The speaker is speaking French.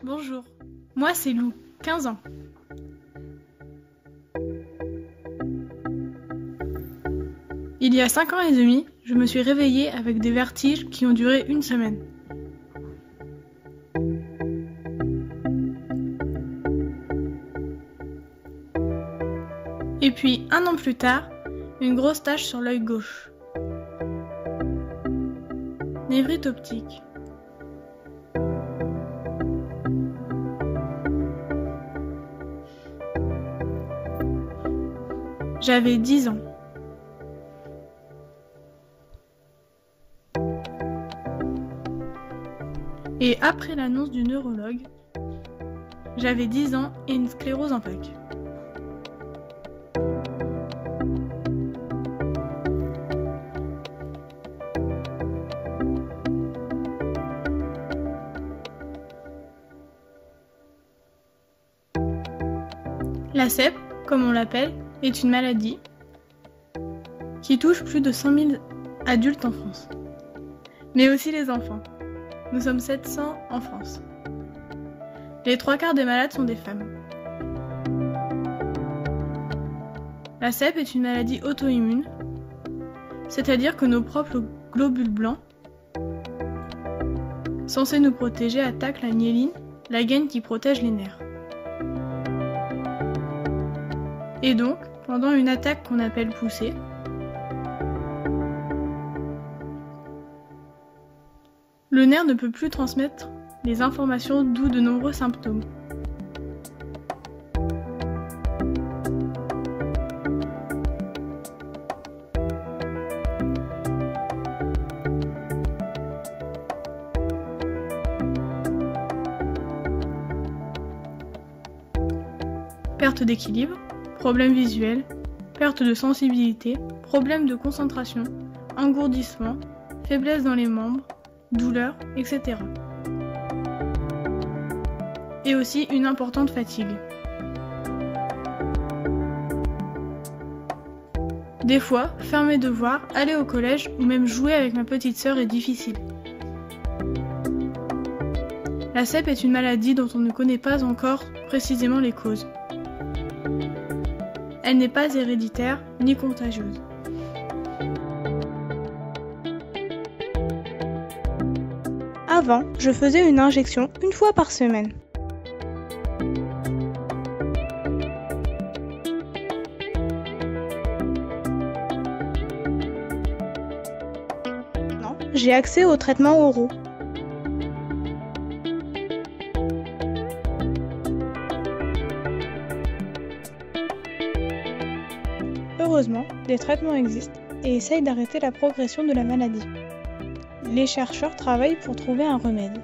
Bonjour, moi c'est Lou, 15 ans. Il y a 5 ans et demi, je me suis réveillée avec des vertiges qui ont duré une semaine. Et puis, 1 an plus tard, une grosse tache sur l'œil gauche. Névrite optique. J'avais 10 ans. Et après l'annonce du neurologue, j'avais 10 ans et une sclérose en plaques. La CEP, comme on l'appelle, est une maladie qui touche plus de 100 000 adultes en France, mais aussi les enfants. Nous sommes 700 en France. Les 3/4 des malades sont des femmes. La CEP est une maladie auto-immune, c'est-à-dire que nos propres globules blancs, censés nous protéger, attaquent la myéline, la gaine qui protège les nerfs. Et donc, pendant une attaque qu'on appelle poussée, le nerf ne peut plus transmettre les informations, d'où de nombreux symptômes. Perte d'équilibre, problèmes visuels, perte de sensibilité, problèmes de concentration, engourdissement, faiblesse dans les membres, douleurs, etc. Et aussi une importante fatigue. Des fois, faire mes devoirs, aller au collège ou même jouer avec ma petite sœur est difficile. La CEP est une maladie dont on ne connaît pas encore précisément les causes. Elle n'est pas héréditaire ni contagieuse. Avant, je faisais une injection une fois par semaine. Maintenant, j'ai accès aux traitements oraux. Heureusement, des traitements existent et essayent d'arrêter la progression de la maladie. Les chercheurs travaillent pour trouver un remède.